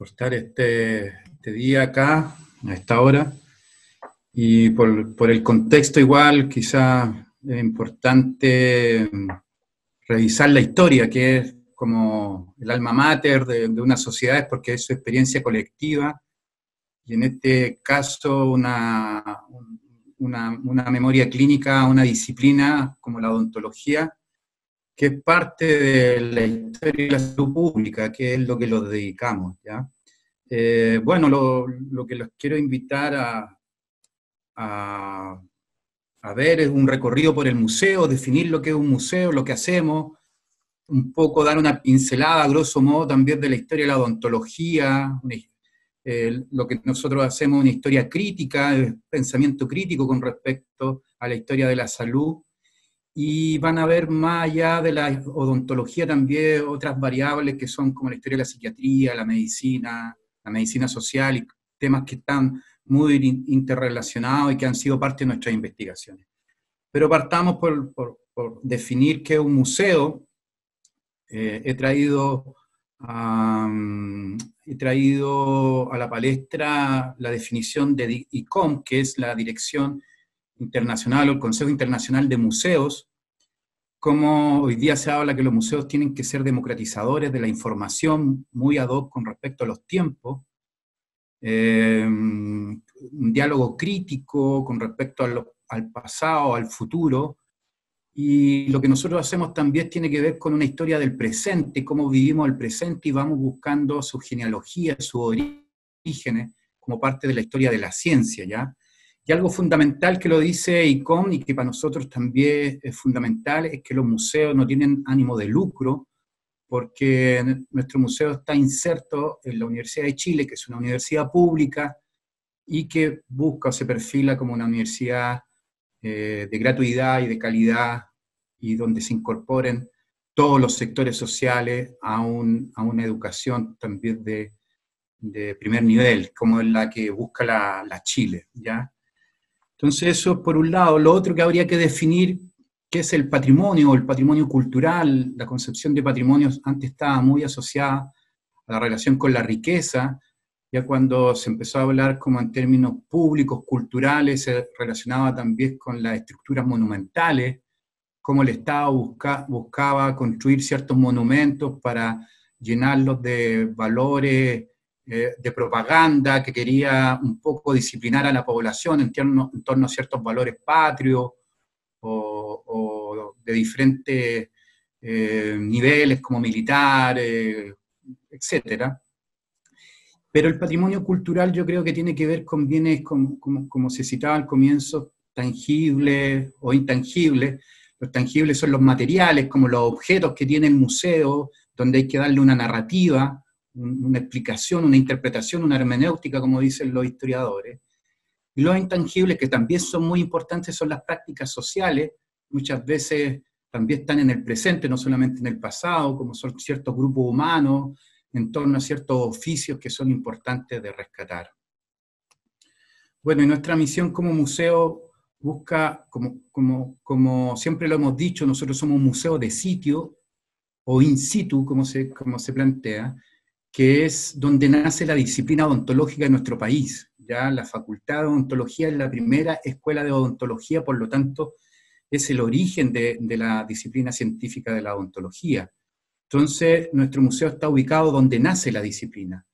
por estar este día acá, a esta hora, y por el contexto igual, quizá es importante revisar la historia, que es como el alma mater de una sociedad, porque es su experiencia colectiva, y en este caso una memoria clínica, una disciplina como la odontología, que es parte de la historia de la salud pública, que es lo que nos dedicamos, ¿ya? Bueno, lo que los quiero invitar a, a ver es un recorrido por el museo, definir lo que es un museo, lo que hacemos, un poco dar una pincelada, a grosso modo, también de la historia de la odontología, lo que nosotros hacemos, una historia crítica, pensamiento crítico con respecto a la historia de la salud, y van a ver más allá de la odontología también otras variables que son como la historia de la psiquiatría, la medicina social y temas que están muy interrelacionados y que han sido parte de nuestras investigaciones. Pero partamos por definir qué es un museo. He traído a la palestra la definición de ICOM, que es la Dirección Internacional o el Consejo Internacional de Museos, como hoy día se habla que los museos tienen que ser democratizadores de la información, muy ad hoc con respecto a los tiempos, un diálogo crítico con respecto al pasado, al futuro, y lo que nosotros hacemos también tiene que ver con una historia del presente, cómo vivimos el presente y vamos buscando su genealogía, sus orígenes, como parte de la historia de la ciencia, ¿ya? Y algo fundamental que lo dice ICOM y que para nosotros también es fundamental es que los museos no tienen ánimo de lucro, porque nuestro museo está inserto en la Universidad de Chile, que es una universidad pública y que busca o se perfila como una universidad de gratuidad y de calidad, y donde se incorporen todos los sectores sociales a una educación también de primer nivel, como es la que busca la Chile, ¿ya? Entonces eso por un lado. Lo otro que habría que definir, qué es el patrimonio cultural. La concepción de patrimonio antes estaba muy asociada a la relación con la riqueza. Ya cuando se empezó a hablar como en términos públicos, culturales, se relacionaba también con las estructuras monumentales, cómo el Estado buscaba construir ciertos monumentos para llenarlos de valores de propaganda, que quería un poco disciplinar a la población en torno a ciertos valores patrios o de diferentes niveles como militar, etcétera. Pero el patrimonio cultural yo creo que tiene que ver con bienes, como se citaba al comienzo, tangibles o intangibles. Los tangibles son los materiales, como los objetos que tiene el museo, donde hay que darle una narrativa, una explicación, una interpretación, una hermenéutica, como dicen los historiadores. Y los intangibles, que también son muy importantes, son las prácticas sociales. Muchas veces también están en el presente, no solamente en el pasado, como son ciertos grupos humanos, en torno a ciertos oficios que son importantes de rescatar. Bueno, y nuestra misión como museo busca, como siempre lo hemos dicho, nosotros somos un museo de sitio, o in situ, como se plantea, que es donde nace la disciplina odontológica de nuestro país. Ya la Facultad de Odontología es la primera escuela de odontología, por lo tanto, es el origen de la disciplina científica de la odontología. Entonces, nuestro museo está ubicado donde nace la disciplina.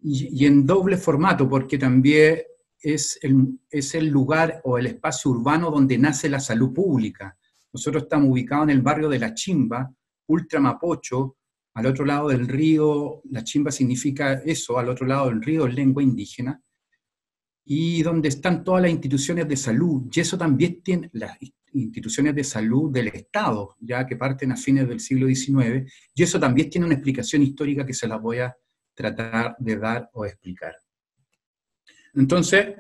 Y en doble formato, porque también es el lugar o el espacio urbano donde nace la salud pública. Nosotros estamos ubicados en el barrio de La Chimba, Ultra Mapocho, al otro lado del río. La Chimba significa eso, al otro lado del río, en lengua indígena, y donde están todas las instituciones de salud, y eso también tiene las instituciones de salud del Estado, ya que parten a fines del siglo XIX, y eso también tiene una explicación histórica que se la voy a tratar de dar o explicar. Entonces,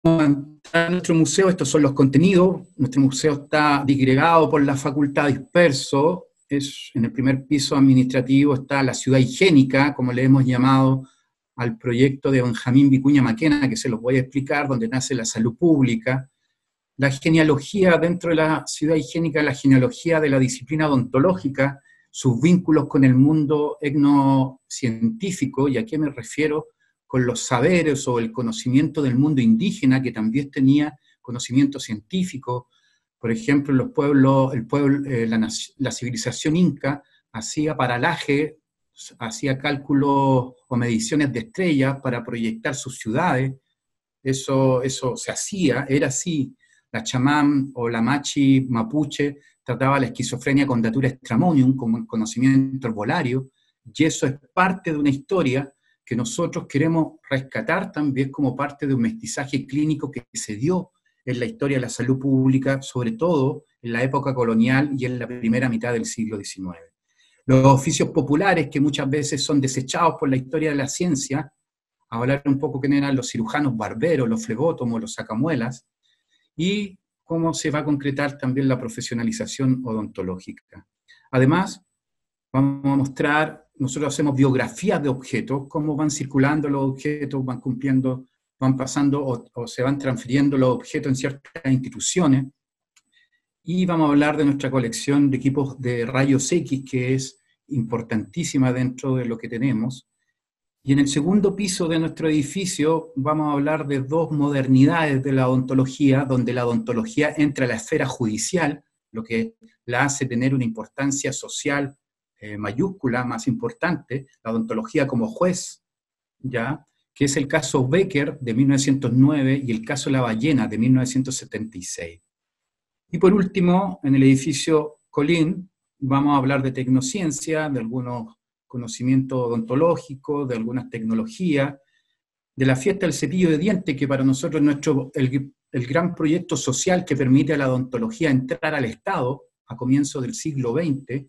en nuestro museo, estos son los contenidos. Nuestro museo está disgregado por la facultad, disperso. En el primer piso administrativo está la ciudad higiénica, como le hemos llamado al proyecto de Benjamín Vicuña Maquena, que se los voy a explicar, donde nace la salud pública. La genealogía dentro de la ciudad higiénica, la genealogía de la disciplina odontológica, sus vínculos con el mundo etnocientífico, y a qué me refiero, con los saberes o el conocimiento del mundo indígena, que también tenía conocimiento científico. Por ejemplo, los pueblos, la civilización inca hacía paralaje, hacía cálculos o mediciones de estrellas para proyectar sus ciudades. Eso se hacía, era así. La chamán o la machi mapuche trataba la esquizofrenia con datura stramonium, como el conocimiento herbolario, y eso es parte de una historia que nosotros queremos rescatar también como parte de un mestizaje clínico que se dio en la historia de la salud pública, sobre todo en la época colonial y en la primera mitad del siglo XIX. Los oficios populares, que muchas veces son desechados por la historia de la ciencia, hablar un poco quién eran los cirujanos barberos, los flebótomos, los sacamuelas, y cómo se va a concretar también la profesionalización odontológica. Además, vamos a mostrar, nosotros hacemos biografías de objetos, cómo van circulando los objetos, van cumpliendo, van pasando o se van transfiriendo los objetos en ciertas instituciones, y vamos a hablar de nuestra colección de equipos de rayos X, que es importantísima dentro de lo que tenemos. Y en el segundo piso de nuestro edificio vamos a hablar de dos modernidades de la odontología, donde la odontología entra a la esfera judicial, lo que la hace tener una importancia social mayúscula, más importante, la odontología como juez, ¿ya? Que es el caso Becker de 1909 y el caso La Ballena de 1976. Y por último, en el edificio Colín, vamos a hablar de tecnociencia, de algunos conocimientos odontológicos, de algunas tecnologías, de la fiesta del cepillo de dientes, que para nosotros es el gran proyecto social que permite a la odontología entrar al Estado a comienzos del siglo XX,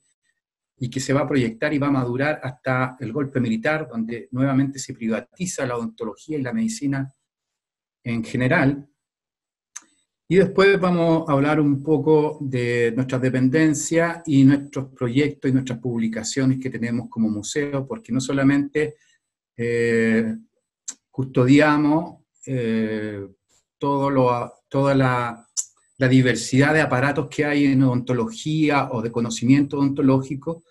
y que se va a proyectar y va a madurar hasta el golpe militar, donde nuevamente se privatiza la odontología y la medicina en general. Y después vamos a hablar un poco de nuestras dependencias y nuestros proyectos y nuestras publicaciones que tenemos como museo, porque no solamente custodiamos toda la diversidad de aparatos que hay en odontología o de conocimiento odontológico,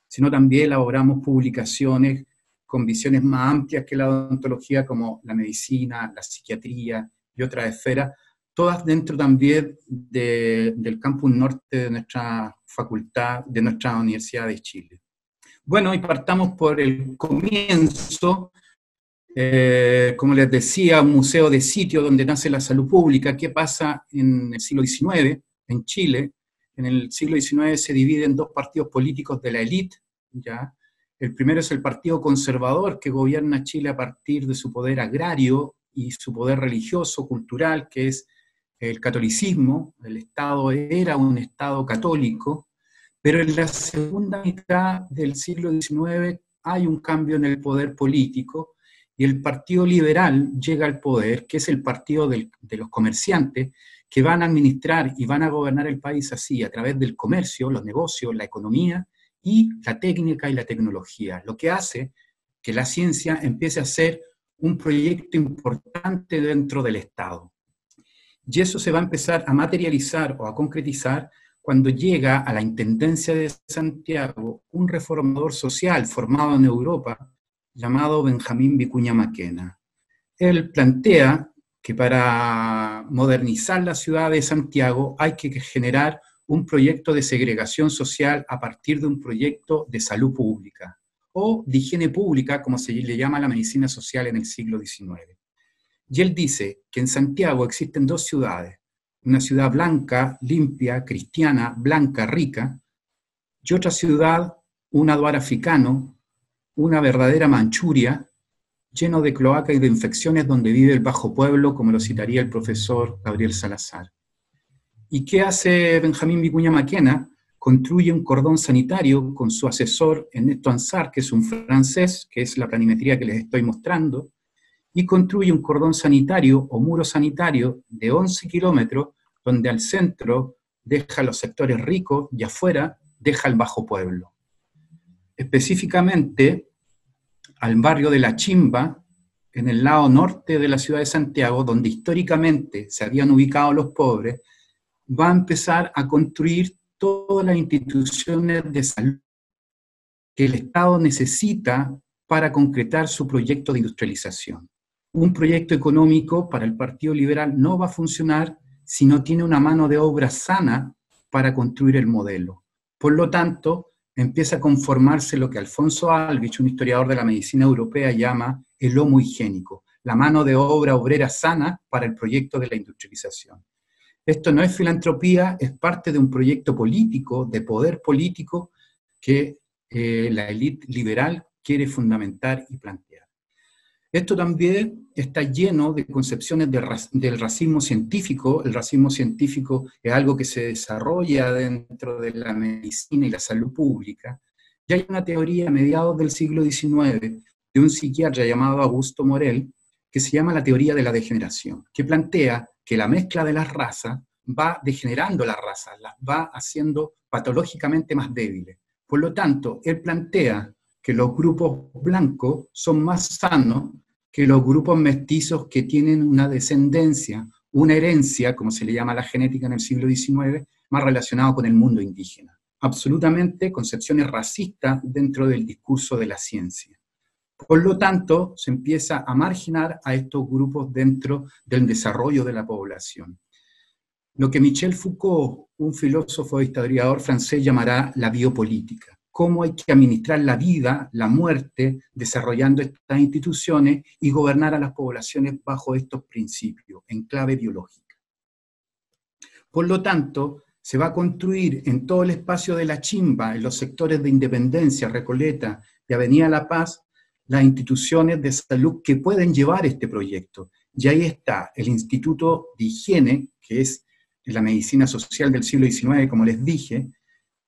sino también elaboramos publicaciones con visiones más amplias que la odontología, como la medicina, la psiquiatría y otras esferas, todas dentro también del campus norte de nuestra facultad, de nuestra Universidad de Chile. Bueno, y partamos por el comienzo. Como les decía, un museo de sitio donde nace la salud pública. ¿Qué pasa en el siglo XIX en Chile? En el siglo XIX se dividen dos partidos políticos de la élite, ¿ya? El primero es el Partido Conservador, que gobierna Chile a partir de su poder agrario y su poder religioso, cultural, que es el catolicismo. El Estado era un Estado católico, pero en la segunda mitad del siglo XIX hay un cambio en el poder político, y el Partido Liberal llega al poder, que es el partido de los comerciantes, que van a administrar y van a gobernar el país así, a través del comercio, los negocios, la economía y la técnica y la tecnología, lo que hace que la ciencia empiece a ser un proyecto importante dentro del Estado. Y eso se va a empezar a materializar o a concretizar cuando llega a la Intendencia de Santiago un reformador social formado en Europa, llamado Benjamín Vicuña Maquena. Él plantea que para modernizar la ciudad de Santiago hay que generar un proyecto de segregación social a partir de un proyecto de salud pública, o de higiene pública, como se le llama a la medicina social en el siglo XIX. Y él dice que en Santiago existen dos ciudades, una ciudad blanca, limpia, cristiana, blanca, rica, y otra ciudad, un Aduar africano, una verdadera Manchuria, lleno de cloacas y de infecciones donde vive el bajo pueblo, como lo citaría el profesor Gabriel Salazar. ¿Y qué hace Benjamín Vicuña Maquena? Construye un cordón sanitario con su asesor Ernesto Ansart, que es un francés, que es la planimetría que les estoy mostrando, y construye un cordón sanitario o muro sanitario de 11 kilómetros, donde al centro deja los sectores ricos y afuera deja el bajo pueblo. Específicamente al barrio de La Chimba, en el lado norte de la ciudad de Santiago, donde históricamente se habían ubicado los pobres, va a empezar a construir todas las instituciones de salud que el Estado necesita para concretar su proyecto de industrialización. Un proyecto económico para el Partido Liberal no va a funcionar si no tiene una mano de obra sana para construir el modelo. Por lo tanto, empieza a conformarse lo que Alfonso Alvich, un historiador de la medicina europea, llama el homo higiénico, la mano de obra obrera sana para el proyecto de la industrialización. Esto no es filantropía, es parte de un proyecto político, de poder político, que la élite liberal quiere fundamentar y plantear. Esto también está lleno de concepciones del racismo científico. El racismo científico es algo que se desarrolla dentro de la medicina y la salud pública. Y hay una teoría a mediados del siglo XIX de un psiquiatra llamado Augusto Morel, que se llama la teoría de la degeneración, que plantea que la mezcla de las razas va degenerando las razas, las va haciendo patológicamente más débiles. Por lo tanto, él plantea que los grupos blancos son más sanos que los grupos mestizos que tienen una descendencia, una herencia, como se le llama a la genética en el siglo XIX, más relacionado con el mundo indígena. Absolutamente concepciones racistas dentro del discurso de la ciencia. Por lo tanto, se empieza a marginar a estos grupos dentro del desarrollo de la población. Lo que Michel Foucault, un filósofo e historiador francés, llamará la biopolítica. Cómo hay que administrar la vida, la muerte, desarrollando estas instituciones y gobernar a las poblaciones bajo estos principios, en clave biológica. Por lo tanto, se va a construir en todo el espacio de la Chimba, en los sectores de Independencia, Recoleta y Avenida La Paz, las instituciones de salud que pueden llevar este proyecto. Y ahí está el Instituto de Higiene, que es la medicina social del siglo XIX, como les dije,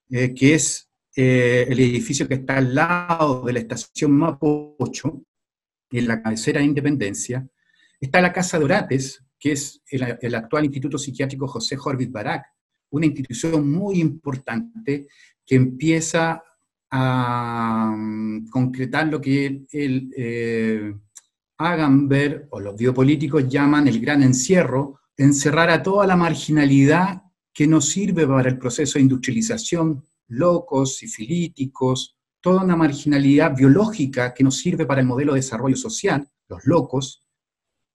que es el edificio que está al lado de la estación Mapocho, en la cabecera de Independencia. Está la Casa de Orates, que es el actual Instituto Psiquiátrico José Jorvit Barak, una institución muy importante que empieza a concretar lo que Agamben o los biopolíticos llaman el gran encierro, encerrar a toda la marginalidad que no sirve para el proceso de industrialización, locos, sifilíticos, toda una marginalidad biológica que no sirve para el modelo de desarrollo social, los locos,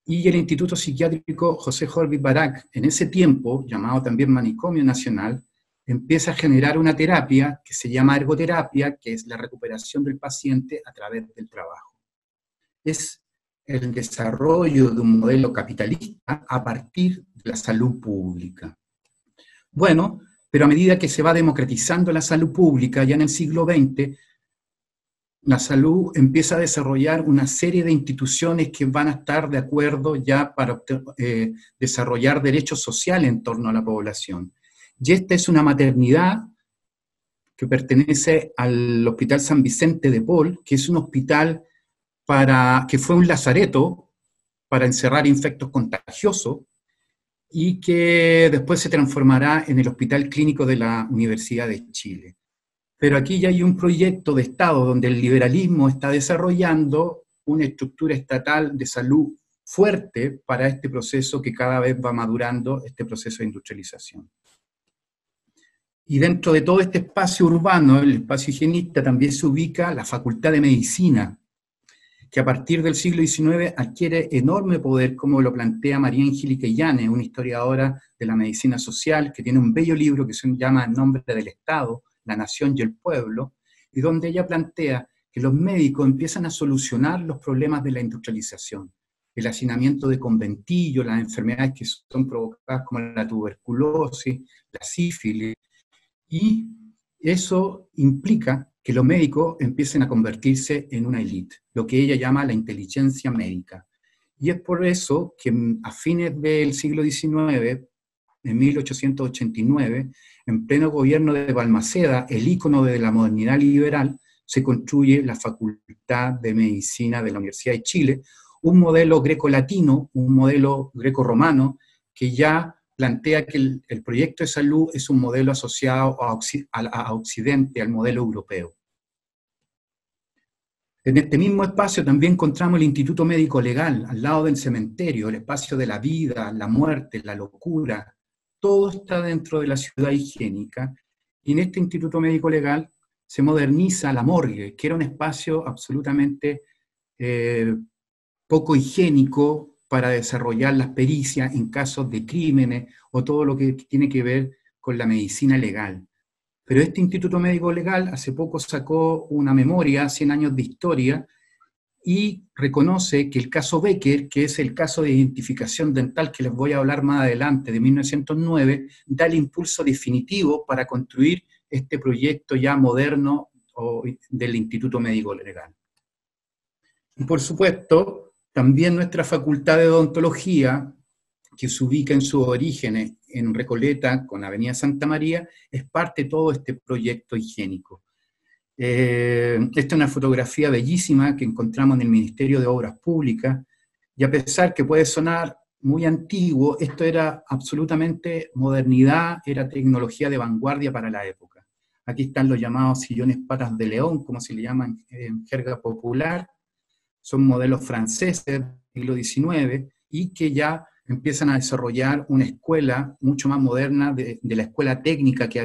y el Instituto Psiquiátrico José Jorvit Barak, en ese tiempo, llamado también Manicomio Nacional, empieza a generar una terapia que se llama ergoterapia, que es la recuperación del paciente a través del trabajo. Es el desarrollo de un modelo capitalista a partir de la salud pública. Bueno, pero a medida que se va democratizando la salud pública, ya en el siglo XX, la salud empieza a desarrollar una serie de instituciones que van a estar de acuerdo ya para desarrollar derechos sociales en torno a la población. Y esta es una maternidad que pertenece al Hospital San Vicente de Paul, que es un hospital que fue un lazareto para encerrar infectos contagiosos y que después se transformará en el Hospital Clínico de la Universidad de Chile. Pero aquí ya hay un proyecto de Estado donde el liberalismo está desarrollando una estructura estatal de salud fuerte para este proceso que cada vez va madurando, este proceso de industrialización. Y dentro de todo este espacio urbano, el espacio higienista, también se ubica la Facultad de Medicina, que a partir del siglo XIX adquiere enorme poder, como lo plantea María Angélica Illanes, una historiadora de la medicina social, que tiene un bello libro que se llama En nombre del Estado, la nación y el pueblo, y donde ella plantea que los médicos empiezan a solucionar los problemas de la industrialización, el hacinamiento de conventillos, las enfermedades que son provocadas como la tuberculosis, la sífilis, y eso implica que los médicos empiecen a convertirse en una élite, lo que ella llama la inteligencia médica. Y es por eso que a fines del siglo XIX, en 1889, en pleno gobierno de Balmaceda, el ícono de la modernidad liberal, se construye la Facultad de Medicina de la Universidad de Chile, un modelo greco-latino, un modelo greco-romano, que ya plantea que el proyecto de salud es un modelo asociado a Occidente, al modelo europeo. En este mismo espacio también encontramos el Instituto Médico Legal, al lado del cementerio, el espacio de la vida, la muerte, la locura, todo está dentro de la ciudad higiénica, y en este Instituto Médico Legal se moderniza la morgue, que era un espacio absolutamente poco higiénico para desarrollar las pericias en casos de crímenes o todo lo que tiene que ver con la medicina legal. Pero este Instituto Médico Legal hace poco sacó una memoria, 100 años de historia, y reconoce que el caso Becker, que es el caso de identificación dental que les voy a hablar más adelante, de 1909, da el impulso definitivo para construir este proyecto ya moderno del Instituto Médico Legal. Y por supuesto, también nuestra Facultad de Odontología, que se ubica en sus orígenes en Recoleta, con Avenida Santa María, es parte de todo este proyecto higiénico. Esta es una fotografía bellísima que encontramos en el Ministerio de Obras Públicas, y a pesar que puede sonar muy antiguo, esto era absolutamente modernidad, era tecnología de vanguardia para la época. Aquí están los llamados sillones patas de león, como se le llaman en jerga popular, son modelos franceses del siglo XIX, y que ya empiezan a desarrollar una escuela mucho más moderna de la escuela técnica que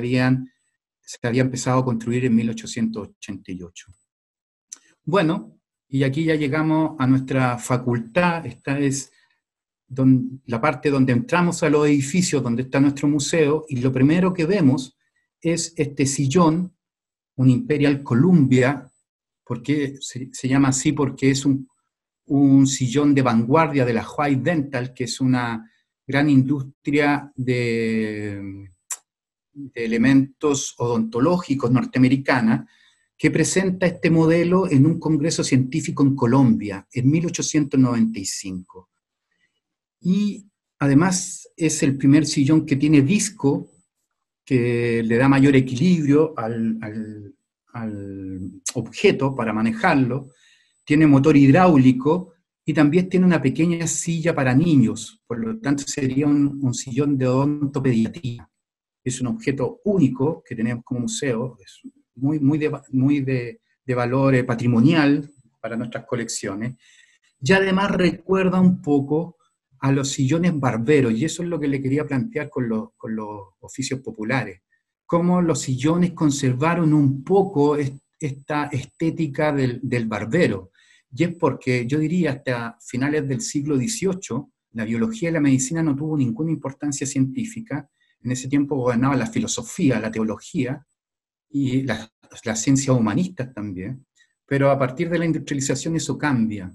se había empezado a construir en 1888. Bueno, y aquí ya llegamos a nuestra facultad. Esta es la parte donde entramos a los edificios, donde está nuestro museo, y lo primero que vemos es este sillón, un Imperial Columbia. ¿Por qué se llama así? Porque es un sillón de vanguardia de la White Dental, que es una gran industria de elementos odontológicos norteamericana, que presenta este modelo en un congreso científico en Colombia, en 1895. Y además es el primer sillón que tiene disco, que le da mayor equilibrio al objeto para manejarlo, tiene motor hidráulico y también tiene una pequeña silla para niños, por lo tanto sería un sillón de odontopediatría. Es un objeto único que tenemos como museo, es muy de valor patrimonial para nuestras colecciones, y además recuerda un poco a los sillones barberos, y eso es lo que le quería plantear con los oficios populares, cómo los sillones conservaron un poco esta estética del barbero, y es porque yo diría hasta finales del siglo XVIII, la biología y la medicina no tuvo ninguna importancia científica. En ese tiempo gobernaba la filosofía, la teología y las ciencias humanistas también, pero a partir de la industrialización eso cambia.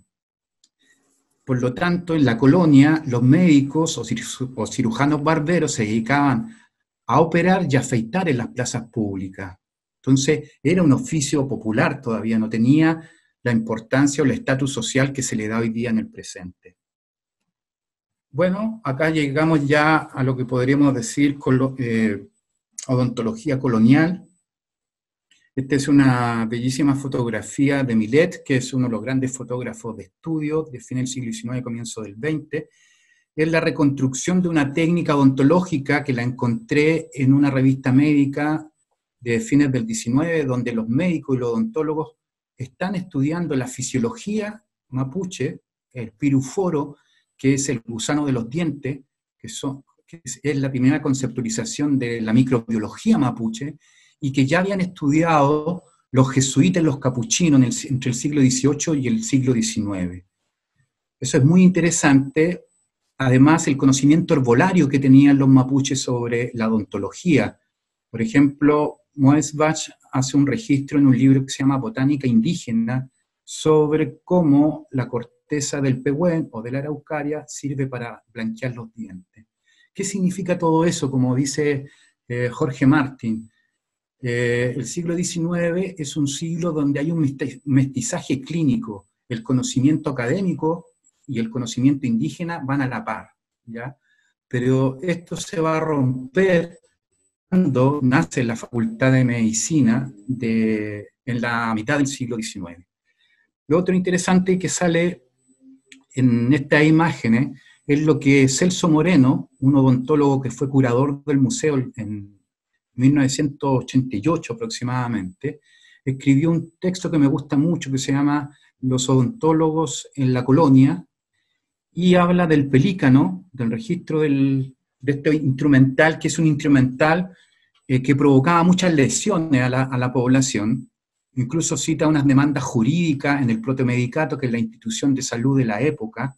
Por lo tanto, en la colonia, los médicos o cirujanos barberos se dedicaban a operar y a afeitar en las plazas públicas. Entonces, era un oficio popular todavía, no tenía la importancia o el estatus social que se le da hoy día en el presente. Bueno, acá llegamos ya a lo que podríamos decir odontología colonial. Esta es una bellísima fotografía de Millet, que es uno de los grandes fotógrafos de estudio de fin del siglo XIX y comienzo del XX. Es la reconstrucción de una técnica odontológica que la encontré en una revista médica de fines del XIX, donde los médicos y los odontólogos están estudiando la fisiología mapuche, el piruforo, que es el gusano de los dientes, que es la primera conceptualización de la microbiología mapuche, y que ya habían estudiado los jesuitas y los capuchinos entre el siglo XVIII y el siglo XIX. Eso es muy interesante. Además, el conocimiento herbolario que tenían los mapuches sobre la odontología. Por ejemplo, Moesbach hace un registro en un libro que se llama Botánica Indígena sobre cómo la corteza del pehuen o de la araucaria sirve para blanquear los dientes. ¿Qué significa todo eso? Como dice Jorge Martín, el siglo XIX es un siglo donde hay un mestizaje clínico. El conocimiento académico y el conocimiento indígena van a la par, ¿ya? Pero esto se va a romper cuando nace la Facultad de Medicina en la mitad del siglo XIX. Lo otro interesante que sale en estas imágenes es lo que Celso Moreno, un odontólogo que fue curador del museo en 1988 aproximadamente, escribió un texto que me gusta mucho que se llama Los odontólogos en la colonia, y habla del pelícano, del registro de este instrumental, que es un instrumental que provocaba muchas lesiones a la población. Incluso cita unas demandas jurídicas en el Protomedicato, que es la institución de salud de la época,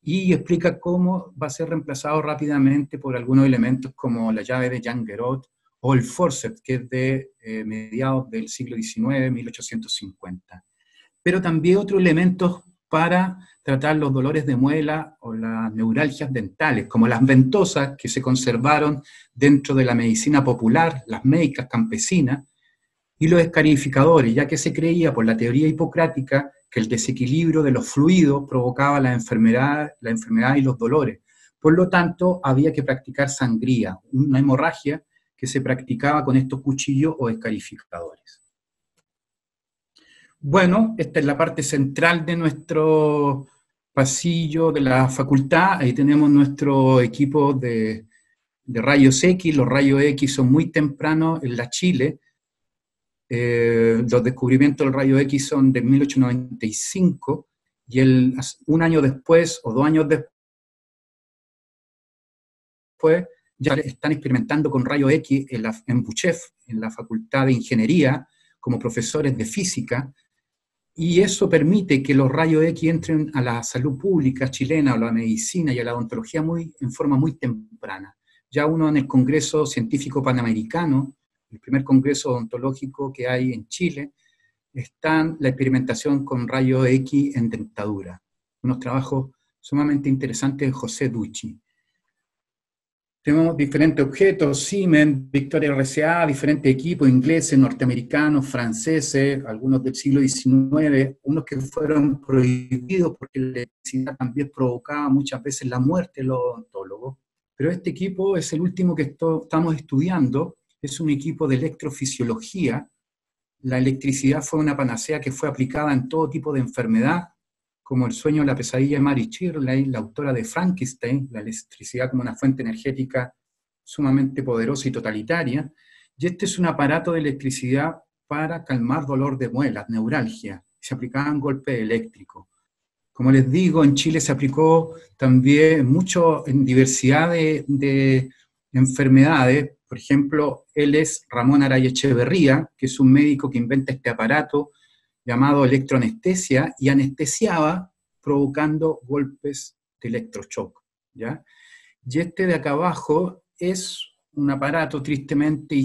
y explica cómo va a ser reemplazado rápidamente por algunos elementos como la llave de Jean-Guerot o el forceps, que es de mediados del siglo XIX, 1850. Pero también otros elementos para tratar los dolores de muela o las neuralgias dentales, como las ventosas que se conservaron dentro de la medicina popular, las médicas campesinas, y los escarificadores, ya que se creía por la teoría hipocrática que el desequilibrio de los fluidos provocaba la enfermedad y los dolores. Por lo tanto, había que practicar sangría, una hemorragia que se practicaba con estos cuchillos o escarificadores. Bueno, esta es la parte central de nuestro pasillo de la facultad. Ahí tenemos nuestro equipo de rayos X. Los rayos X son muy tempranos en la Chile. Los descubrimientos del rayo X son de 1895 y un año después o 2 años después ya están experimentando con rayo X en Buchef, en la Facultad de Ingeniería, como profesores de física, y eso permite que los rayos X entren a la salud pública chilena, a la medicina y a la odontología en forma muy temprana. Ya uno en el Congreso Científico Panamericano, el primer congreso odontológico que hay en Chile, está la experimentación con rayos X en dentadura. Unos trabajos sumamente interesantes de José Ducci. Tenemos diferentes objetos, Siemens, Victoria RCA, diferentes equipos ingleses, norteamericanos, franceses, algunos del siglo XIX, unos que fueron prohibidos porque la electricidad también provocaba muchas veces la muerte de los odontólogos. Pero este equipo es el último que estamos estudiando, es un equipo de electrofisiología. La electricidad fue una panacea que fue aplicada en todo tipo de enfermedad, como el sueño o la pesadilla de Mary Shirley, la autora de Frankenstein, la electricidad como una fuente energética sumamente poderosa y totalitaria. Y este es un aparato de electricidad para calmar dolor de muelas, neuralgia. Se aplicaban golpes eléctricos. Como les digo, en Chile se aplicó también mucho en diversidad de enfermedades. Por ejemplo, él es Ramón Araya Echeverría, que es un médico que inventa este aparato llamado electroanestesia y anestesiaba provocando golpes de electroshock, ¿ya? Y este de acá abajo es un aparato tristemente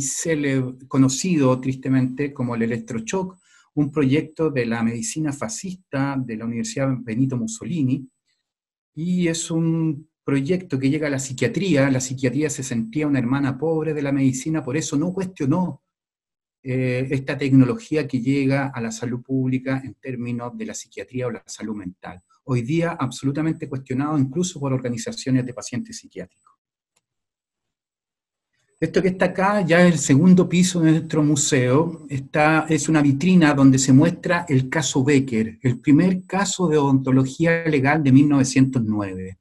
conocido tristemente como el electroshock, un proyecto de la medicina fascista de la Universidad Benito Mussolini, y es un proyecto que llega a la psiquiatría se sentía una hermana pobre de la medicina, por eso no cuestionó esta tecnología que llega a la salud pública en términos de la psiquiatría o la salud mental. Hoy día absolutamente cuestionado incluso por organizaciones de pacientes psiquiátricos. Esto que está acá ya es el segundo piso de nuestro museo. Es una vitrina donde se muestra el caso Becker, el primer caso de odontología legal de 1909.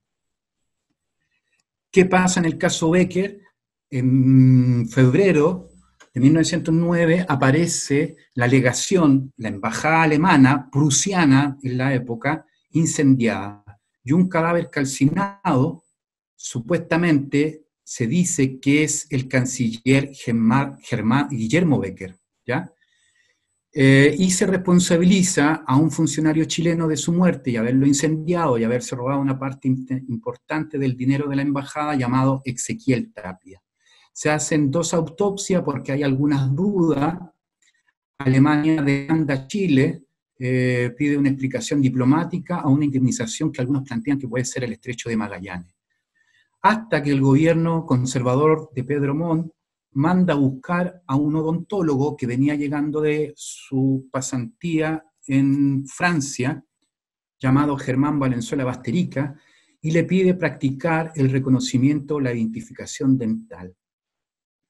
¿Qué pasa en el caso Becker? En febrero de 1909 aparece la legación, la embajada alemana, prusiana en la época, incendiada, y un cadáver calcinado, supuestamente se dice que es el canciller Guillermo Becker, ¿ya? Y se responsabiliza a un funcionario chileno de su muerte y haberlo incendiado y haberse robado una parte importante del dinero de la embajada, llamado Ezequiel Tapia. Se hacen 2 autopsias porque hay algunas dudas. Alemania demanda a Chile, pide una explicación diplomática a una indemnización que algunos plantean que puede ser el Estrecho de Magallanes. Hasta que el gobierno conservador de Pedro Montt manda a buscar a un odontólogo que venía llegando de su pasantía en Francia, llamado Germán Valenzuela Basterica, y le pide practicar el reconocimiento, la identificación dental.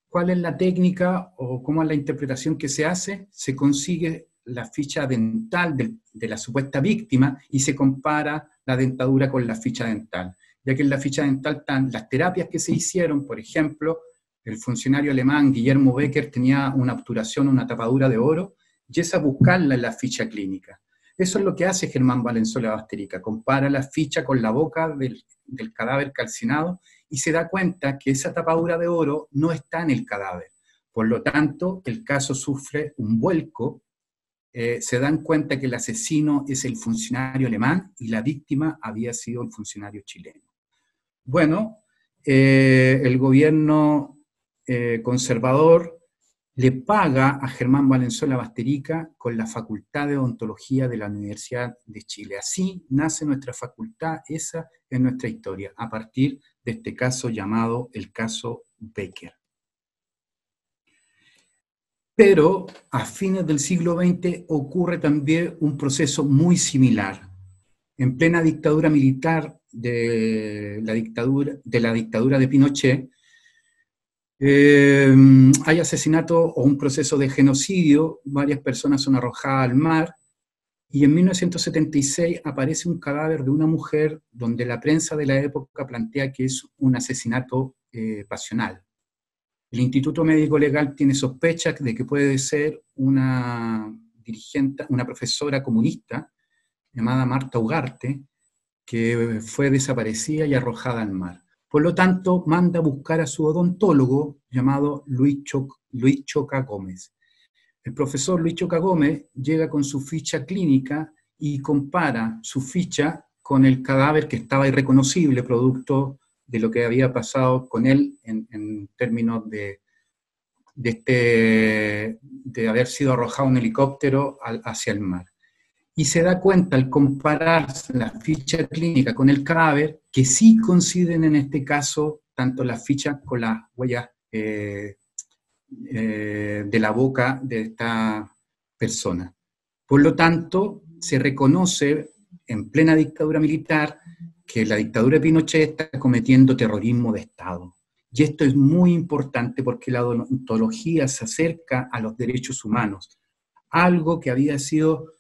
¿Cuál es la técnica o cómo es la interpretación que se hace? Se consigue la ficha dental de la supuesta víctima y se compara la dentadura con la ficha dental, ya que en la ficha dental están las terapias que se hicieron. Por ejemplo, el funcionario alemán Guillermo Becker tenía una obturación, una tapadura de oro, y esa buscarla en la ficha clínica. Eso es lo que hace Germán Valenzuela Basterica, compara la ficha con la boca del cadáver calcinado y se da cuenta que esa tapadura de oro no está en el cadáver. Por lo tanto, el caso sufre un vuelco. Se dan cuenta que el asesino es el funcionario alemán y la víctima había sido el funcionario chileno. Bueno, el gobierno conservador le paga a Germán Valenzuela Basterica con la Facultad de Odontología de la Universidad de Chile. Así nace nuestra facultad, esa es nuestra historia, a partir de este caso llamado el caso Becker. Pero a fines del siglo XX ocurre también un proceso muy similar. En plena dictadura militar de la dictadura de Pinochet, hay asesinato o un proceso de genocidio, varias personas son arrojadas al mar, y en 1976 aparece un cadáver de una mujer donde la prensa de la época plantea que es un asesinato pasional. El Instituto Médico Legal tiene sospechas de que puede ser una dirigente, una profesora comunista llamada Marta Ugarte, que fue desaparecida y arrojada al mar. Por lo tanto, manda a buscar a su odontólogo llamado Luis Choca Gómez. El profesor Luis Choca Gómez llega con su ficha clínica y compara su ficha con el cadáver que estaba irreconocible, producto de lo que había pasado con él en términos de haber sido arrojado un helicóptero hacia el mar. Y se da cuenta al comparar la ficha clínica con el cadáver que sí coinciden en este caso tanto las fichas con las huellas de la boca de esta persona. Por lo tanto, se reconoce en plena dictadura militar que la dictadura de Pinochet está cometiendo terrorismo de Estado. Y esto es muy importante porque la odontología se acerca a los derechos humanos, algo que había sido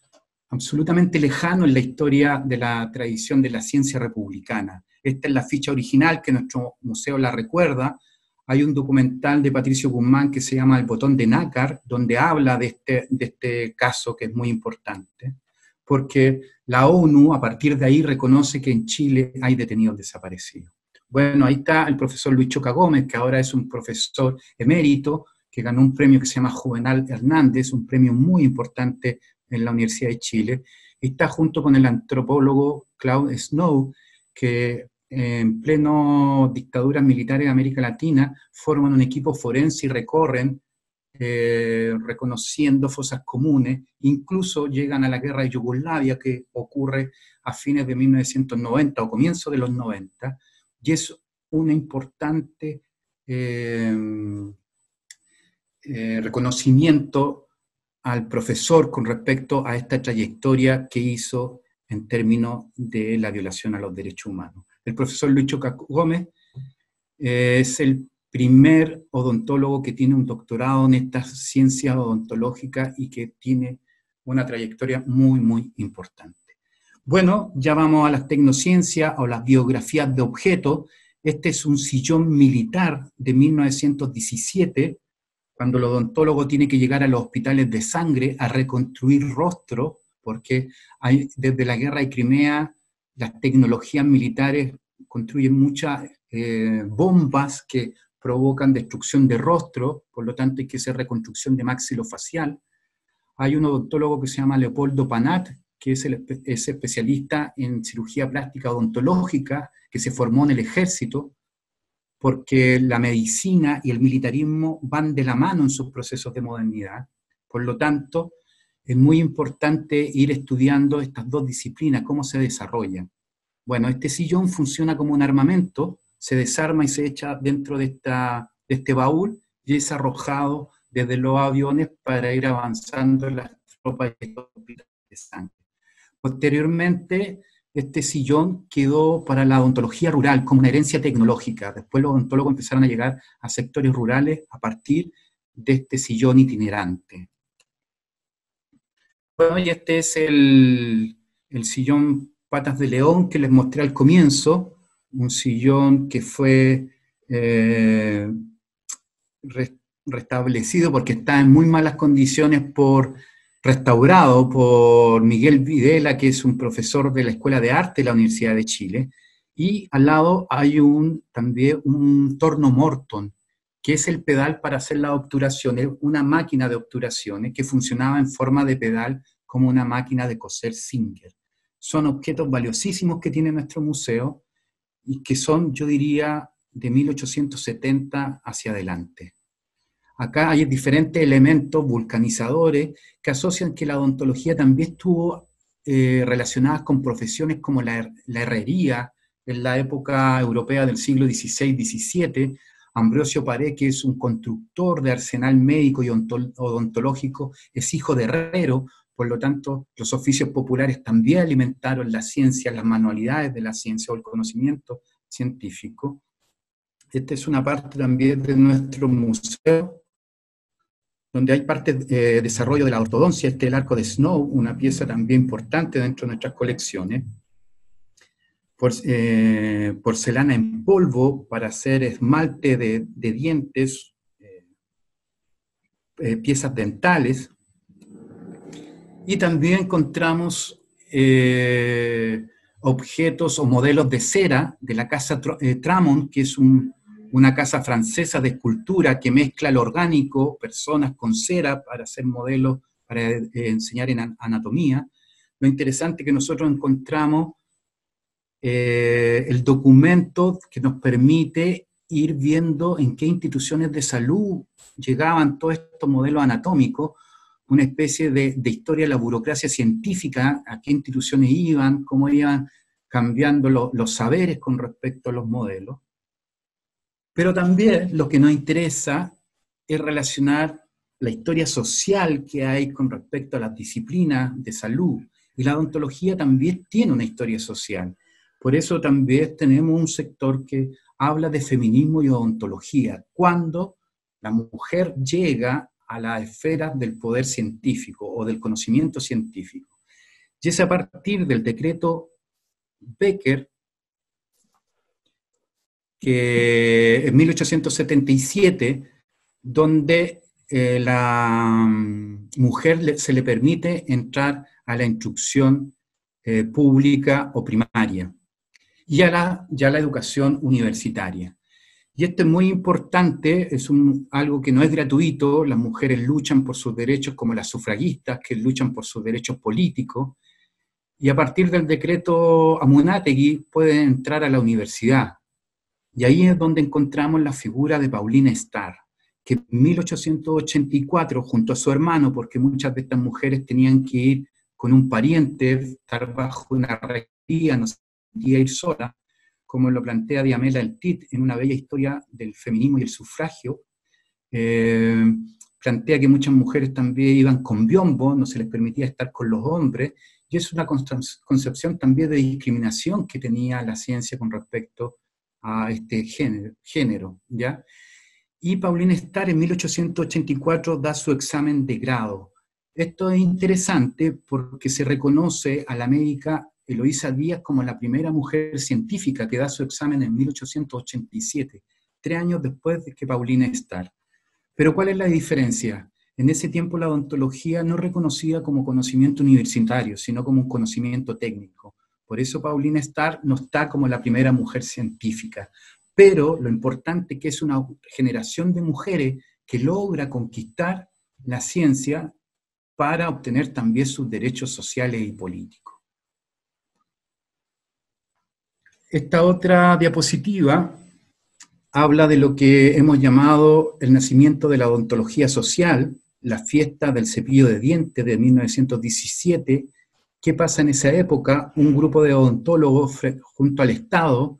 absolutamente lejano en la historia de la tradición de la ciencia republicana. Esta es la ficha original que nuestro museo la recuerda. Hay un documental de Patricio Guzmán que se llama El botón de nácar, donde habla de este caso que es muy importante, porque la ONU a partir de ahí reconoce que en Chile hay detenidos desaparecidos. Bueno, ahí está el profesor Luis Choca Gómez, que ahora es un profesor emérito, que ganó un premio que se llama Juvenal Hernández, un premio muy importante en la Universidad de Chile. Está junto con el antropólogo Claude Snow, que en pleno dictaduras militares de América Latina forman un equipo forense y recorren reconociendo fosas comunes, incluso llegan a la guerra de Yugoslavia que ocurre a fines de 1990 o comienzo de los 90, y es un importante reconocimiento al profesor con respecto a esta trayectoria que hizo en términos de la violación a los derechos humanos. El profesor Luis Choca Gómez es el primer odontólogo que tiene un doctorado en estas ciencias odontológicas y que tiene una trayectoria muy, muy importante. Bueno, ya vamos a las tecnociencias o las biografías de objetos. Este es un sillón militar de 1917, cuando el odontólogo tiene que llegar a los hospitales de sangre a reconstruir rostro, porque desde la guerra de Crimea las tecnologías militares construyen muchas bombas que provocan destrucción de rostro, por lo tanto hay que hacer reconstrucción de maxilofacial. Hay un odontólogo que se llama Leopoldo Panat, que es especialista en cirugía plástica odontológica, que se formó en el ejército, porque la medicina y el militarismo van de la mano en sus procesos de modernidad. Por lo tanto, es muy importante ir estudiando estas dos disciplinas, cómo se desarrollan. Bueno, este sillón funciona como un armamento, se desarma y se echa dentro de este baúl y es arrojado desde los aviones para ir avanzando en las tropas de sangre. Posteriormente, este sillón quedó para la odontología rural como una herencia tecnológica. Después los odontólogos empezaron a llegar a sectores rurales a partir de este sillón itinerante. Bueno, y este es el sillón Patas de León que les mostré al comienzo, un sillón que fue restablecido porque está en muy malas condiciones restaurado por Miguel Videla, que es un profesor de la Escuela de Arte de la Universidad de Chile, Y al lado hay también un torno Morton, que es el pedal para hacer las obturaciones, una máquina de obturaciones que funcionaba en forma de pedal como una máquina de coser Singer. Son objetos valiosísimos que tiene nuestro museo y que son, yo diría, de 1870 hacia adelante. Acá hay diferentes elementos vulcanizadores que asocian que la odontología también estuvo relacionada con profesiones como la herrería en la época europea del siglo XVI-XVII. Ambrosio Paré, que es un constructor de arsenal médico y odontológico, es hijo de herrero, por lo tanto los oficios populares también alimentaron la ciencia, las manualidades de la ciencia o el conocimiento científico. Esta es una parte también de nuestro museo, donde hay parte de desarrollo de la ortodoncia, el arco de Snow, una pieza también importante dentro de nuestras colecciones. Porcelana en polvo para hacer esmalte de dientes, piezas dentales. Y también encontramos objetos o modelos de cera de la casa Tramont, que es una casa francesa de escultura que mezcla lo orgánico, personas con cera para hacer modelos, para enseñar en anatomía. Lo interesante es que nosotros encontramos el documento que nos permite ir viendo en qué instituciones de salud llegaban todos estos modelos anatómicos, una especie de historia de la burocracia científica, a qué instituciones iban, cómo iban cambiando los saberes con respecto a los modelos. Pero también lo que nos interesa es relacionar la historia social que hay con respecto a las disciplinas de salud. Y la odontología también tiene una historia social. Por eso también tenemos un sector que habla de feminismo y odontología, cuando la mujer llega a la esfera del poder científico o del conocimiento científico. Y es a partir del decreto Becker, que en 1877, donde la mujer se le permite entrar a la instrucción pública o primaria y ya la educación universitaria. Y esto es muy importante, es algo que no es gratuito, las mujeres luchan por sus derechos como las sufragistas, que luchan por sus derechos políticos, y a partir del decreto Amunátegui pueden entrar a la universidad. Y ahí es donde encontramos la figura de Paulina Starr, que en 1884, junto a su hermano, porque muchas de estas mujeres tenían que ir con un pariente, estar bajo una recría, no se podía ir sola, como lo plantea Diamela El Tit en una bella historia del feminismo y el sufragio, plantea que muchas mujeres también iban con biombo, no se les permitía estar con los hombres, y es una concepción también de discriminación que tenía la ciencia con respecto a este género, ¿ya? Y Paulina Starr en 1884 da su examen de grado. Esto es interesante porque se reconoce a la médica Eloísa Díaz como la primera mujer científica que da su examen en 1887, 3 años después de que Paulina Starr. Pero ¿cuál es la diferencia? En ese tiempo la odontología no reconocida como conocimiento universitario, sino como un conocimiento técnico. Por eso Paulina Starr no está como la primera mujer científica. Pero lo importante es que es una generación de mujeres que logra conquistar la ciencia para obtener también sus derechos sociales y políticos. Esta otra diapositiva habla de lo que hemos llamado el nacimiento de la odontología social, la fiesta del cepillo de dientes de 1917. ¿Qué pasa en esa época? Un grupo de odontólogos junto al Estado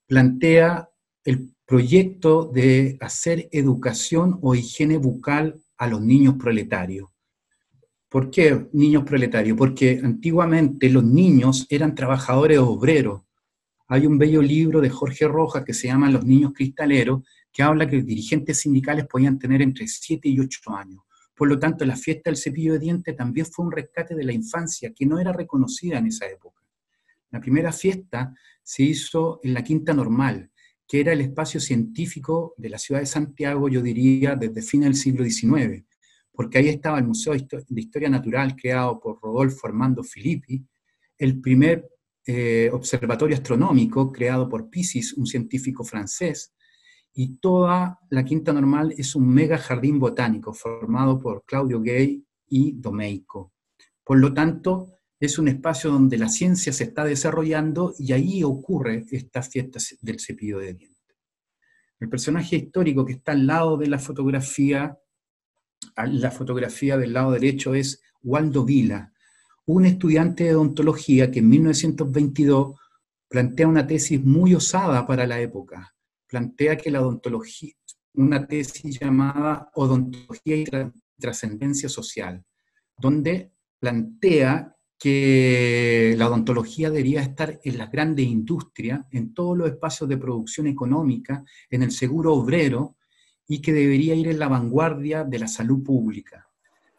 plantea el proyecto de hacer educación o higiene bucal a los niños proletarios. ¿Por qué niños proletarios? Porque antiguamente los niños eran trabajadores obreros. Hay un bello libro de Jorge Rojas que se llama Los niños cristaleros, que habla que los dirigentes sindicales podían tener entre 7 y 8 años. Por lo tanto, la fiesta del cepillo de dientes también fue un rescate de la infancia que no era reconocida en esa época. La primera fiesta se hizo en la Quinta Normal, que era el espacio científico de la ciudad de Santiago, yo diría, desde fines del siglo XIX, porque ahí estaba el Museo de Historia Natural creado por Rodolfo Armando Filippi, el primer observatorio astronómico creado por Pisis, un científico francés, y toda la Quinta Normal es un mega jardín botánico formado por Claudio Gay y Domeyko. Por lo tanto, es un espacio donde la ciencia se está desarrollando y ahí ocurre esta fiesta del cepillo de dientes. El personaje histórico que está al lado de la fotografía del lado derecho es Waldo Vila, un estudiante de odontología que en 1922 plantea una tesis muy osada para la época. Plantea que la odontología, una tesis llamada Odontología y Trascendencia Social, donde plantea que la odontología debería estar en las grandes industrias, en todos los espacios de producción económica, en el seguro obrero, y que debería ir en la vanguardia de la salud pública.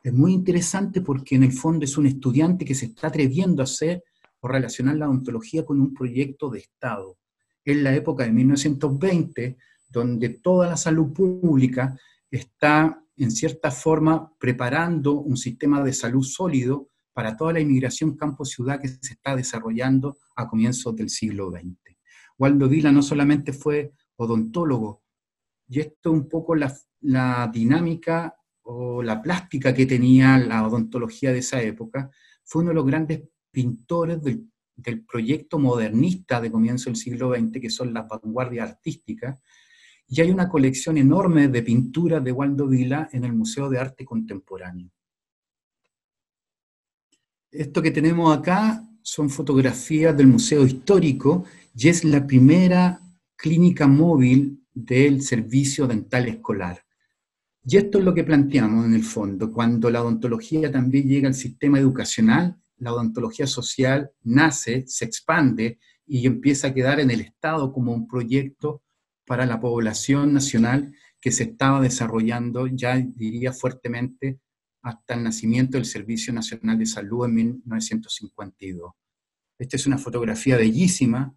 Es muy interesante porque en el fondo es un estudiante que se está atreviendo a hacer o relacionar la odontología con un proyecto de Estado. En la época de 1920, donde toda la salud pública está, en cierta forma, preparando un sistema de salud sólido para toda la inmigración campo-ciudad que se está desarrollando a comienzos del siglo XX. Waldo Vila no solamente fue odontólogo, y esto es un poco la dinámica o la plástica que tenía la odontología de esa época, fue uno de los grandes pintores del proyecto modernista de comienzo del siglo XX, que son las vanguardias artísticas, y hay una colección enorme de pinturas de Waldo Vila en el Museo de Arte Contemporáneo. Esto que tenemos acá son fotografías del Museo Histórico y es la primera clínica móvil del servicio dental escolar. Y esto es lo que planteamos en el fondo, cuando la odontología también llega al sistema educacional, la odontología social nace, se expande y empieza a quedar en el Estado como un proyecto para la población nacional que se estaba desarrollando, ya diría fuertemente, hasta el nacimiento del Servicio Nacional de Salud en 1952. Esta es una fotografía bellísima,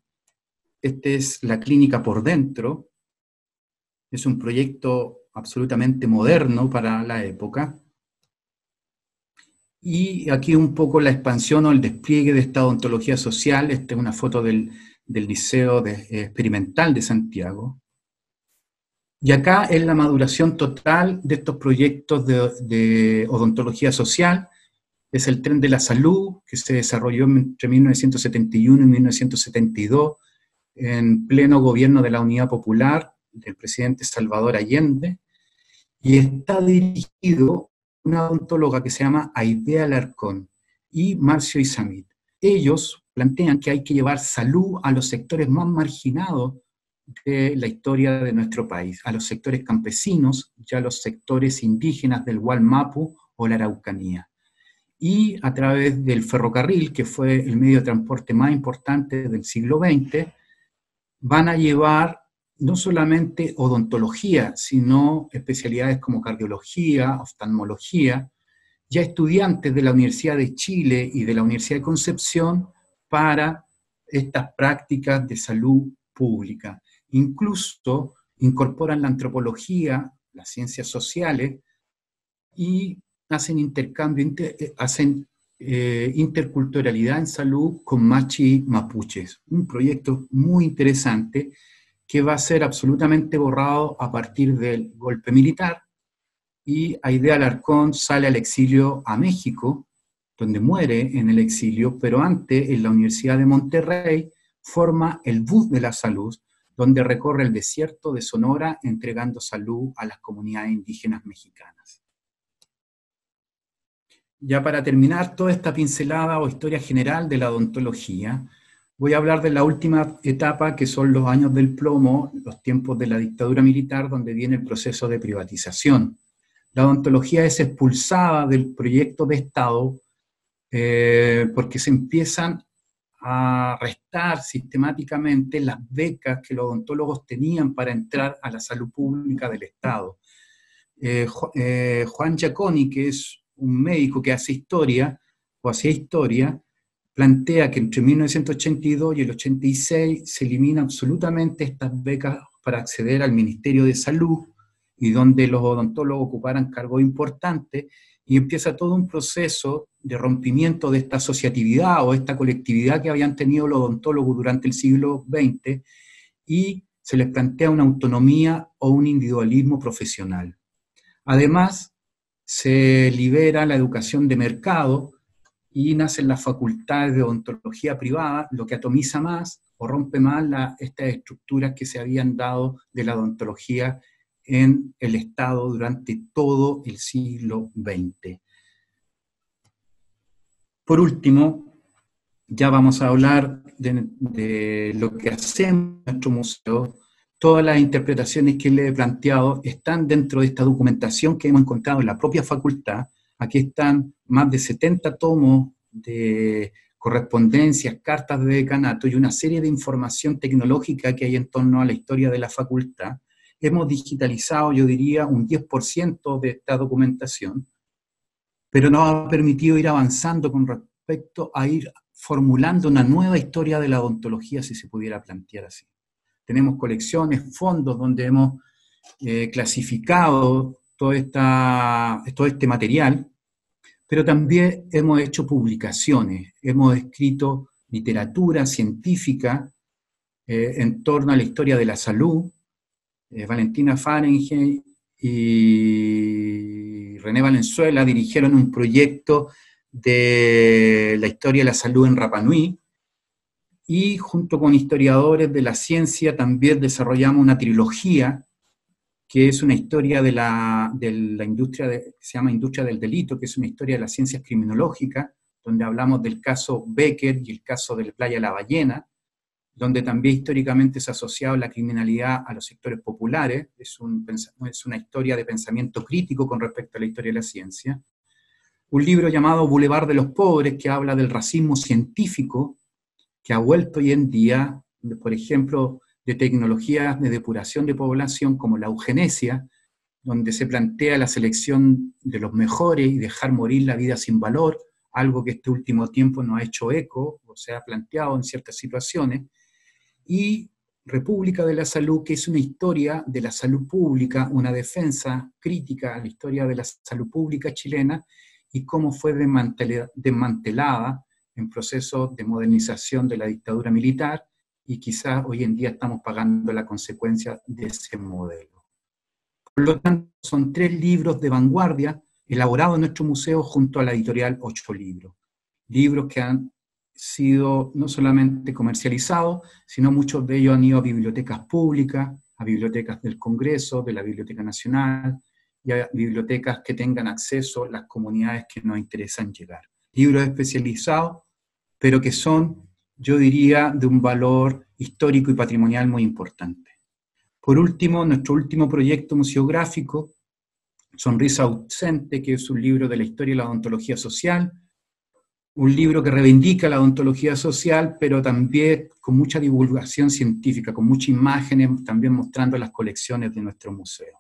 esta es la clínica por dentro, es un proyecto absolutamente moderno para la época, y aquí un poco la expansión o el despliegue de esta odontología social. Esta es una foto del Liceo Experimental de Santiago. Y acá es la maduración total de estos proyectos de odontología social. Es el Tren de la Salud, que se desarrolló entre 1971 y 1972, en pleno gobierno de la Unidad Popular, del presidente Salvador Allende, y está dirigido una odontóloga que se llama Aidea Alarcón y Marcio Isamit. Ellos plantean que hay que llevar salud a los sectores más marginados de la historia de nuestro país, a los sectores campesinos y a los sectores indígenas del Gualmapu o la Araucanía. Y a través del ferrocarril, que fue el medio de transporte más importante del siglo XX, van a llevar no solamente odontología, sino especialidades como cardiología, oftalmología, ya estudiantes de la Universidad de Chile y de la Universidad de Concepción para estas prácticas de salud pública. Incluso incorporan la antropología, las ciencias sociales y hacen intercambio, hacen interculturalidad en salud con machi mapuches. Un proyecto muy interesante que va a ser absolutamente borrado a partir del golpe militar, y Aidea Alarcón sale al exilio a México, donde muere en el exilio, pero antes en la Universidad de Monterrey forma el Bus de la Salud, donde recorre el desierto de Sonora entregando salud a las comunidades indígenas mexicanas. Ya para terminar toda esta pincelada o historia general de la odontología, voy a hablar de la última etapa, que son los años del plomo, los tiempos de la dictadura militar, donde viene el proceso de privatización. La odontología es expulsada del proyecto de Estado porque se empiezan a restar sistemáticamente las becas que los odontólogos tenían para entrar a la salud pública del Estado. Juan Giaconi, que es un médico que hace historia, o hacía historia, plantea que entre 1982 y el 86 se eliminan absolutamente estas becas para acceder al Ministerio de Salud, y donde los odontólogos ocuparan cargos importantes, y empieza todo un proceso de rompimiento de esta asociatividad o esta colectividad que habían tenido los odontólogos durante el siglo XX, y se les plantea una autonomía o un individualismo profesional. Además, se libera la educación de mercado y nacen las facultades de odontología privada, lo que atomiza más o rompe más estas estructuras que se habían dado de la odontología en el Estado durante todo el siglo XX. Por último, ya vamos a hablar de lo que hacemos en nuestro museo. Todas las interpretaciones que le he planteado están dentro de esta documentación que hemos encontrado en la propia facultad. Aquí están más de 70 tomos de correspondencias, cartas de decanato y una serie de información tecnológica que hay en torno a la historia de la facultad. Hemos digitalizado, yo diría, un 10% de esta documentación, pero nos ha permitido ir avanzando con respecto a ir formulando una nueva historia de la odontología, si se pudiera plantear así. Tenemos colecciones, fondos donde hemos clasificado todo este material, pero también hemos hecho publicaciones, hemos escrito literatura científica en torno a la historia de la salud. Valentina Fahrenheit y René Valenzuela dirigieron un proyecto de la historia de la salud en Rapa Nui, y junto con historiadores de la ciencia también desarrollamos una trilogía que es una historia de la industria, se llama Industria del Delito, que es una historia de las ciencias criminológicas, donde hablamos del caso Becker y el caso de la Playa La Ballena, donde también históricamente se ha asociado la criminalidad a los sectores populares. Es una historia de pensamiento crítico con respecto a la historia de la ciencia. Un libro llamado Boulevard de los Pobres, que habla del racismo científico, que ha vuelto hoy en día, por ejemplo, de tecnologías de depuración de población como la eugenesia, donde se plantea la selección de los mejores y dejar morir la vida sin valor, algo que este último tiempo nos ha hecho eco, o se ha planteado en ciertas situaciones, y República de la Salud, que es una historia de la salud pública, una defensa crítica a la historia de la salud pública chilena y cómo fue desmantelada en procesos de modernización de la dictadura militar, y quizás hoy en día estamos pagando la consecuencia de ese modelo. Por lo tanto, son 3 libros de vanguardia elaborados en nuestro museo junto a la editorial 8 Libros. Libros que han sido no solamente comercializados, sino muchos de ellos han ido a bibliotecas públicas, a bibliotecas del Congreso, de la Biblioteca Nacional, y a bibliotecas que tengan acceso a las comunidades que nos interesan llegar. Libros especializados, pero que son, yo diría, de un valor histórico y patrimonial muy importante. Por último, nuestro último proyecto museográfico, Sonrisa Ausente, que es un libro de la historia de la odontología social, un libro que reivindica la odontología social, pero también con mucha divulgación científica, con muchas imágenes, también mostrando las colecciones de nuestro museo.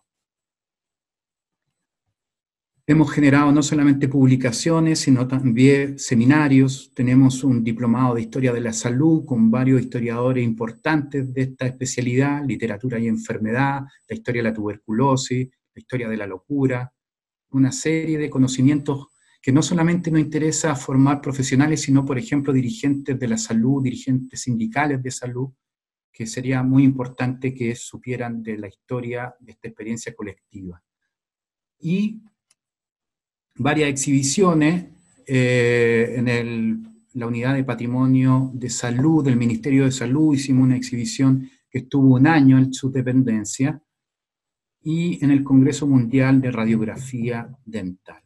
Hemos generado no solamente publicaciones, sino también seminarios. Tenemos un diplomado de Historia de la Salud con varios historiadores importantes de esta especialidad, literatura y enfermedad, la historia de la tuberculosis, la historia de la locura, una serie de conocimientos que no solamente nos interesa formar profesionales, sino, por ejemplo, dirigentes de la salud, dirigentes sindicales de salud, que sería muy importante que supieran de la historia de esta experiencia colectiva. Y varias exhibiciones en la unidad de patrimonio de salud del Ministerio de Salud. Hicimos una exhibición que estuvo 1 año en su dependencia, y en el Congreso Mundial de Radiografía Dental.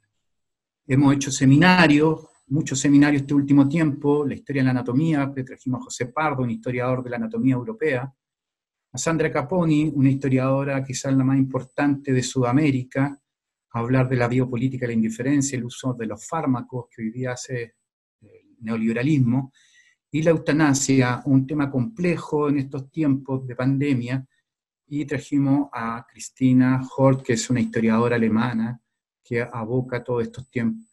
Hemos hecho seminarios, muchos seminarios este último tiempo, la historia de la anatomía, que trajimos a José Pardo, un historiador de la anatomía europea, a Sandra Caponi, una historiadora quizás la más importante de Sudamérica, a hablar de la biopolítica de la indiferencia, el uso de los fármacos que hoy día hace el neoliberalismo, y la eutanasia, un tema complejo en estos tiempos de pandemia, y trajimos a Christina Hort, que es una historiadora alemana, que aboca todos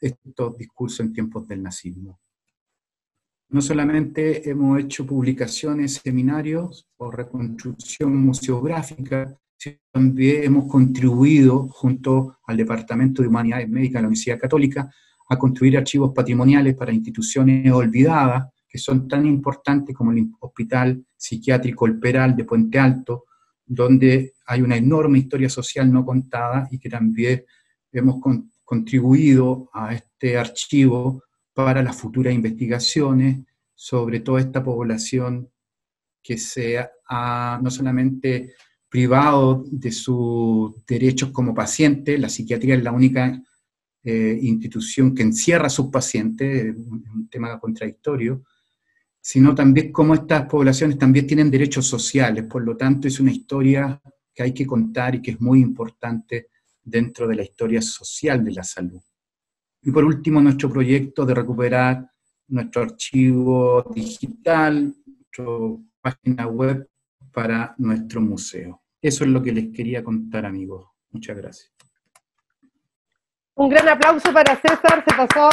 estos discursos en tiempos del nazismo. No solamente hemos hecho publicaciones, seminarios o reconstrucción museográfica, sino también hemos contribuido junto al Departamento de Humanidades Médicas de la Universidad Católica a construir archivos patrimoniales para instituciones olvidadas, que son tan importantes como el Hospital Psiquiátrico El Peral de Puente Alto, donde hay una enorme historia social no contada y que también hemos contribuido a este archivo para las futuras investigaciones sobre toda esta población que se ha no solamente privado de sus derechos como paciente. La psiquiatría es la única institución que encierra a sus pacientes, es un tema contradictorio, sino también cómo estas poblaciones también tienen derechos sociales. Por lo tanto, es una historia que hay que contar y que es muy importante dentro de la historia social de la salud. Y por último, nuestro proyecto de recuperar nuestro archivo digital, nuestra página web para nuestro museo. Eso es lo que les quería contar, amigos. Muchas gracias. Un gran aplauso para César, se pasó